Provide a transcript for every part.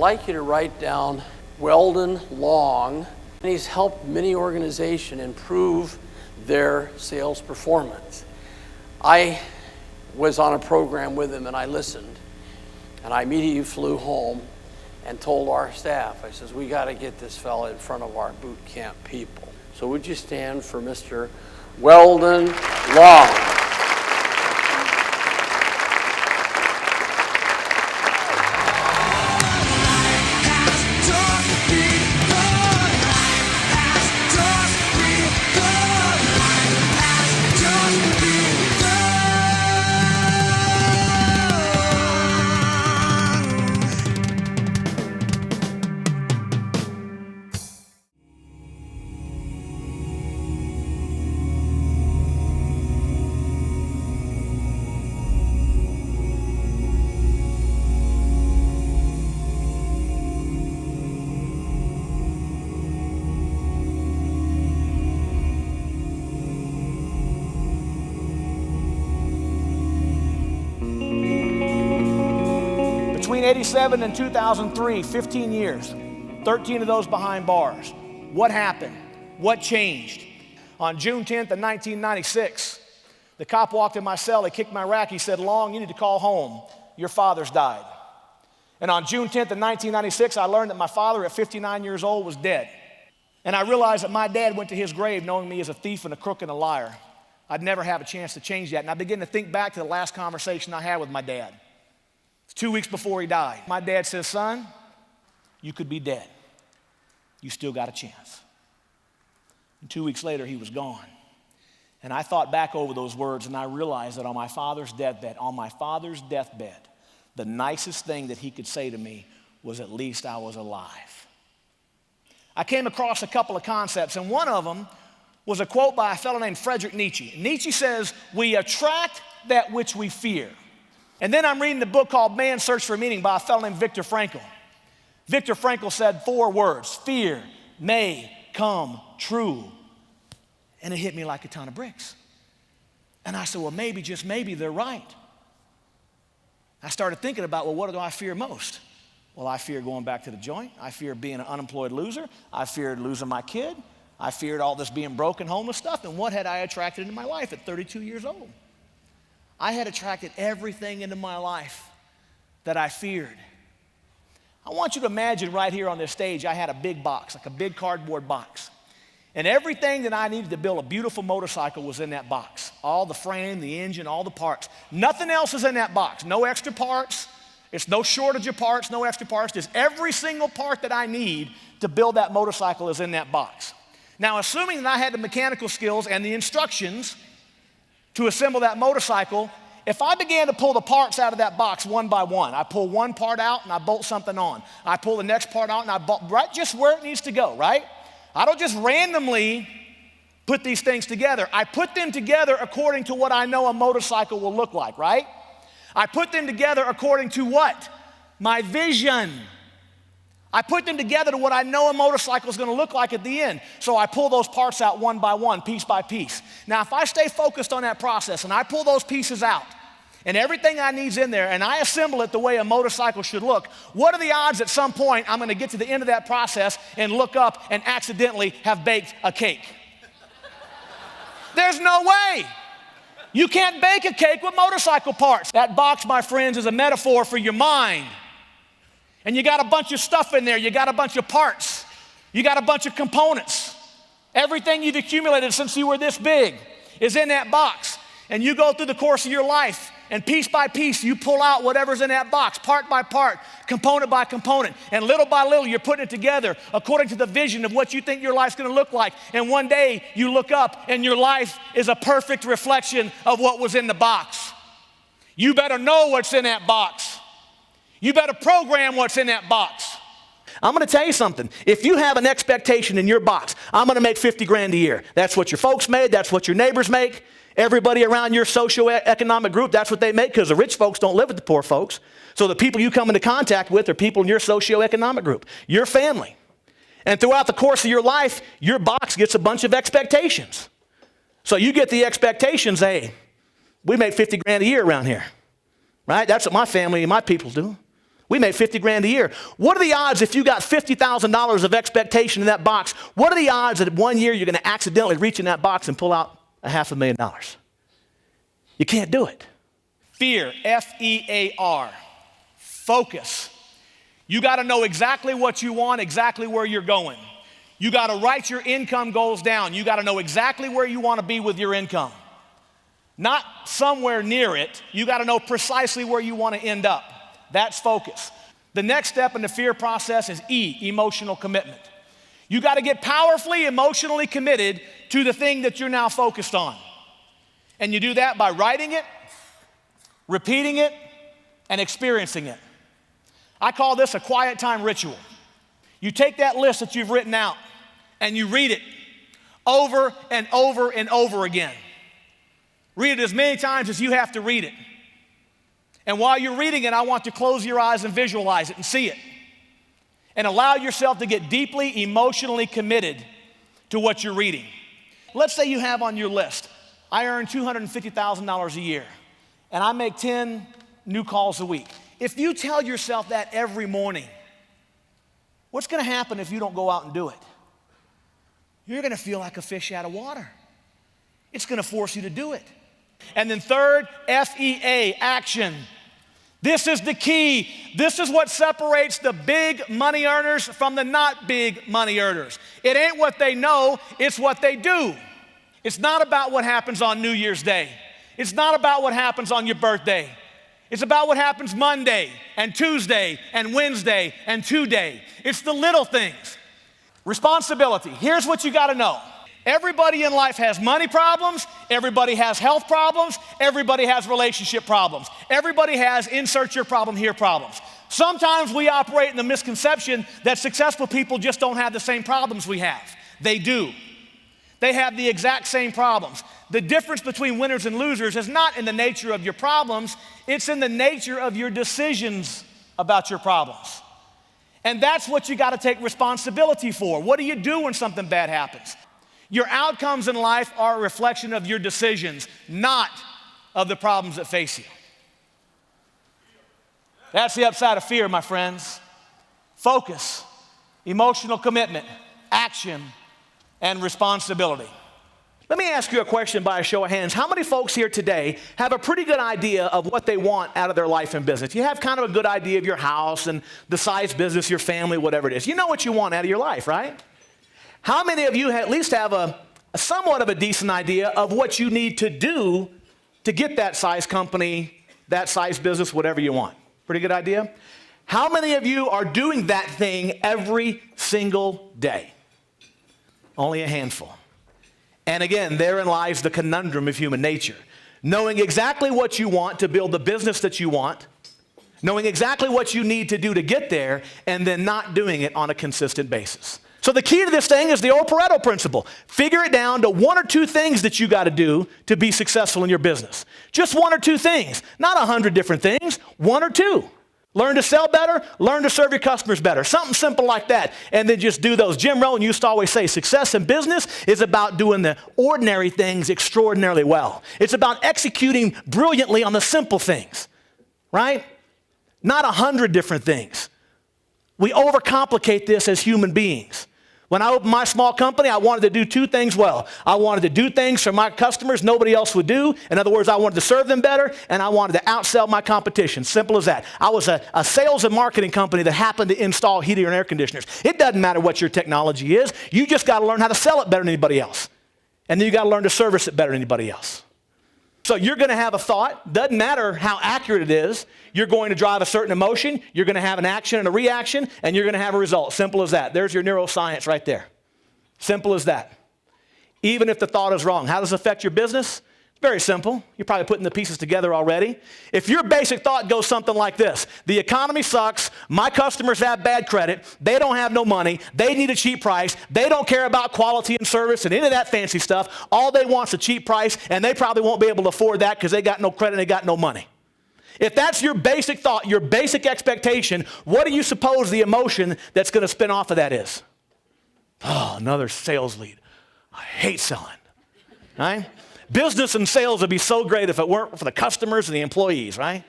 like you to write down Weldon Long. And he's helped many organizations improve their sales performance. I was on a program with him and I listened. And I immediately flew home and told our staff, I says, we got to get this fella in front of our boot camp people. So would you stand for Mr. Weldon Long? Between 87 and 2003, 15 years, 13 of those behind bars. What happened? What changed? On June 10th of 1996, the cop walked in my cell, he kicked my rack, he said, Long, you need to call home. Your father's died. And on June 10th of 1996, I learned that my father at 59 years old was dead. And I realized that my dad went to his grave knowing me as a thief and a crook and a liar. I'd never have a chance to change that. And I began to think back to the last conversation I had with my dad. 2 weeks before he died. My dad says, son, you could be dead. You still got a chance. And 2 weeks later, he was gone. And I thought back over those words and I realized that on my father's deathbed, the nicest thing that he could say to me was at least I was alive. I came across a couple of concepts, and one of them was a quote by a fellow named Friedrich Nietzsche. Nietzsche says, we attract that which we fear. And then I'm reading a book called Man's Search for Meaning by a fellow named Viktor Frankl. Viktor Frankl said 4 words, fear may come true. And it hit me like a ton of bricks. And I said, well, maybe, just maybe, they're right. I started thinking about, well, what do I fear most? Well, I fear going back to the joint. I fear being an unemployed loser. I feared losing my kid. I feared all this being broken, homeless stuff. And what had I attracted into my life at 32 years old? I had attracted everything into my life that I feared. I want you to imagine right here on this stage, I had a big box, like a big cardboard box. And everything that I needed to build a beautiful motorcycle was in that box. All the frame, the engine, all the parts. Nothing else is in that box. No extra parts. It's no shortage of parts, no extra parts. Just every single part that I need to build that motorcycle is in that box. Now, assuming that I had the mechanical skills and the instructions to assemble that motorcycle, if I began to pull the parts out of that box one by one, I pull one part out and I bolt something on. I pull the next part out and I bolt right just where it needs to go, right? I don't just randomly put these things together. I put them together according to what I know a motorcycle will look like, right? I put them together according to what? My vision. I put them together to what I know a motorcycle is going to look like at the end. So I pull those parts out one by one, piece by piece. Now, if I stay focused on that process and I pull those pieces out and everything I need's in there and I assemble it the way a motorcycle should look, what are the odds at some point I'm going to get to the end of that process and look up and accidentally have baked a cake? There's no way. You can't bake a cake with motorcycle parts. That box, my friends, is a metaphor for your mind. And you got a bunch of stuff in there. You got a bunch of parts. You got a bunch of components. Everything you've accumulated since you were this big is in that box. And you go through the course of your life, and piece by piece, you pull out whatever's in that box, part by part, component by component. And little by little, you're putting it together according to the vision of what you think your life's going to look like. And one day, you look up, and your life is a perfect reflection of what was in the box. You better know what's in that box. You better program what's in that box. I'm going to tell you something. If you have an expectation in your box, I'm going to make 50 grand a year. That's what your folks made. That's what your neighbors make. Everybody around your socioeconomic group, that's what they make, because the rich folks don't live with the poor folks. So the people you come into contact with are people in your socioeconomic group, your family. And throughout the course of your life, your box gets a bunch of expectations. So you get the expectations, hey, we make 50 grand a year around here, right? That's what my family and my people do. We made 50 grand a year. What are the odds if you got $50,000 of expectation in that box? What are the odds that 1 year you're going to accidentally reach in that box and pull out $500,000? You can't do it. Fear, F-E-A-R, focus. You got to know exactly what you want, exactly where you're going. You got to write your income goals down. You got to know exactly where you want to be with your income. Not somewhere near it. You got to know precisely where you want to end up. That's focus. The next step in the fear process is E, emotional commitment. You got to get powerfully emotionally committed to the thing that you're now focused on. And you do that by writing it, repeating it, and experiencing it. I call this a quiet time ritual. You take that list that you've written out and you read it over and over and over again. Read it as many times as you have to read it. And while you're reading it, I want you to close your eyes and visualize it and see it. And allow yourself to get deeply emotionally committed to what you're reading. Let's say you have on your list, I earn $250,000 a year, and I make 10 new calls a week. If you tell yourself that every morning, what's going to happen if you don't go out and do it? You're going to feel like a fish out of water. It's going to force you to do it. And then third, F-E-A, action. This is the key. This is what separates the big money earners from the not big money earners. It ain't what they know, it's what they do. It's not about what happens on New Year's Day. It's not about what happens on your birthday. It's about what happens Monday and Tuesday and Wednesday and today. It's the little things. Responsibility. Here's what you got to know. Everybody in life has money problems. Everybody has health problems. Everybody has relationship problems. Everybody has insert your problem here problems. Sometimes we operate in the misconception that successful people just don't have the same problems we have. They do. They have the exact same problems. The difference between winners and losers is not in the nature of your problems, it's in the nature of your decisions about your problems. And that's what you got to take responsibility for. What do you do when something bad happens? Your outcomes in life are a reflection of your decisions, not of the problems that face you. That's the upside of fear, my friends. Focus, emotional commitment, action, and responsibility. Let me ask you a question by a show of hands. How many folks here today have a pretty good idea of what they want out of their life and business? You have kind of a good idea of your house and the size business, your family, whatever it is. You know what you want out of your life, right? How many of you at least have a somewhat of a decent idea of what you need to do to get that size company, that size business, whatever you want? Pretty good idea? How many of you are doing that thing every single day? Only a handful. And again, therein lies the conundrum of human nature. Knowing exactly what you want to build the business that you want, knowing exactly what you need to do to get there, and then not doing it on a consistent basis. So the key to this thing is the old Pareto principle. Figure it down to 1 or 2 things that you got to do to be successful in your business. Just 1 or 2 things, not 100 different things, 1 or 2. Learn to sell better, learn to serve your customers better. Something simple like that, and then just do those. Jim Rohn used to always say, success in business is about doing the ordinary things extraordinarily well. It's about executing brilliantly on the simple things, right? Not 100 different things. We overcomplicate this as human beings. When I opened my small company, I wanted to do 2 things well. I wanted to do things for my customers nobody else would do. In other words, I wanted to serve them better, and I wanted to outsell my competition. Simple as that. I was a sales and marketing company that happened to install heating and air conditioners. It doesn't matter what your technology is. You just got to learn how to sell it better than anybody else. And then you got to learn to service it better than anybody else. So you're going to have a thought. Doesn't matter how accurate it is. You're going to drive a certain emotion. You're going to have an action and a reaction, and you're going to have a result. Simple as that. There's your neuroscience right there. Simple as that. Even if the thought is wrong. How does it affect your business? It's very simple. You're probably putting the pieces together already. If your basic thought goes something like this: the economy sucks, my customers have bad credit, they don't have no money, they need a cheap price, they don't care about quality and service and any of that fancy stuff, all they want is a cheap price, and they probably won't be able to afford that because they got no credit and they got no money. If that's your basic thought, your basic expectation, what do you suppose the emotion that's going to spin off of that is? Oh, another sales lead. I hate selling. Right? Business and sales would be so great if it weren't for the customers and the employees, right?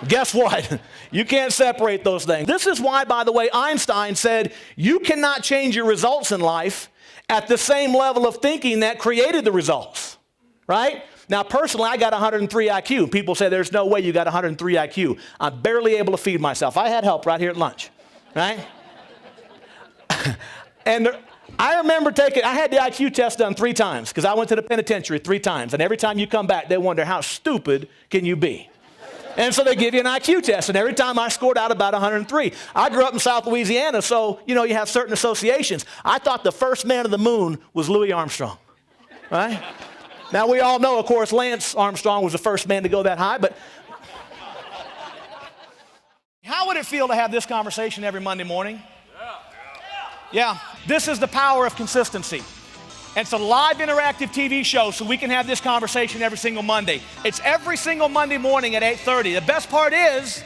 Guess what? You can't separate those things. This is why, by the way, Einstein said you cannot change your results in life at the same level of thinking that created the results, right? Now, personally, I got 103 IQ. People say there's no way you got 103 IQ. I'm barely able to feed myself. I had help right here at lunch, right? And I remember I had the IQ test done 3 times because I went to the penitentiary 3 times. And every time you come back, they wonder, how stupid can you be? And so they give you an IQ test. And every time I scored out about 103. I grew up in South Louisiana, so, you have certain associations. I thought the first man of the moon was Louis Armstrong, right? Now, we all know, of course, Lance Armstrong was the first man to go that high, but how would it feel to have this conversation every Monday morning? Yeah, this is the power of consistency. And it's a live interactive TV show, so we can have this conversation every single Monday. It's every single Monday morning at 8:30. The best part is,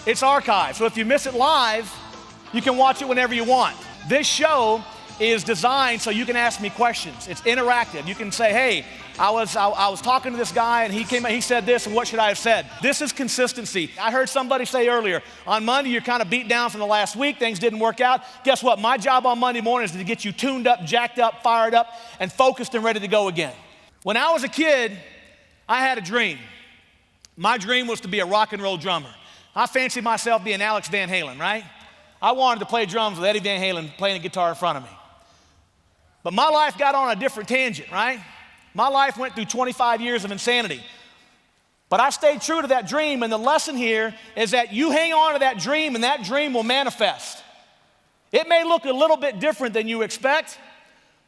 it's archived. So if you miss it live, you can watch it whenever you want. This show is designed so you can ask me questions. It's interactive. You can say, hey, I was talking to this guy and he said this, and what should I have said? This is consistency. I heard somebody say earlier, on Monday you're kind of beat down from the last week, things didn't work out. Guess what? My job on Monday morning is to get you tuned up, jacked up, fired up, and focused and ready to go again. When I was a kid, I had a dream. My dream was to be a rock and roll drummer. I fancied myself being Alex Van Halen, right? I wanted to play drums with Eddie Van Halen playing a guitar in front of me. But my life got on a different tangent, right? My life went through 25 years of insanity. But I stayed true to that dream, and the lesson here is that you hang on to that dream, and that dream will manifest. It may look a little bit different than you expect,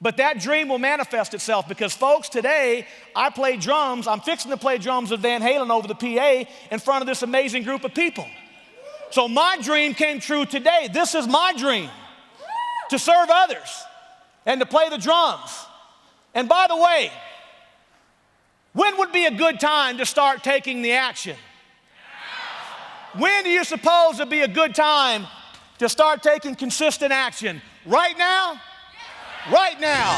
but that dream will manifest itself because, folks, today I play drums. I'm fixing to play drums with Van Halen over the PA in front of this amazing group of people. So my dream came true today. This is my dream, to serve others and to play the drums. And by the way, when would be a good time to start taking the action? When do you suppose would be a good time to start taking consistent action? Right now? Right now.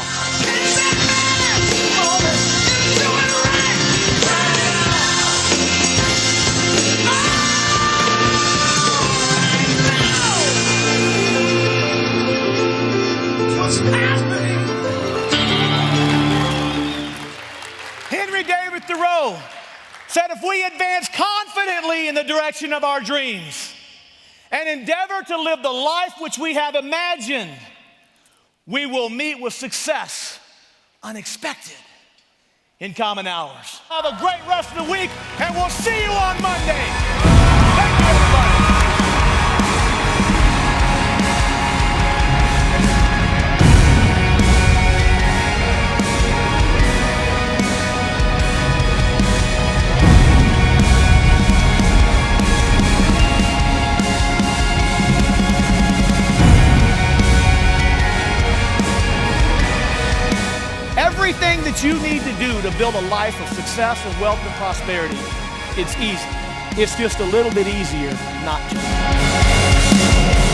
David Thoreau said, if we advance confidently in the direction of our dreams and endeavor to live the life which we have imagined, we will meet with success unexpected in common hours. Have a great rest of the week, and we'll see you on Monday. Thank you, everybody. Everything that you need to do to build a life of success and wealth and prosperity, it's easy. It's just a little bit easier not to.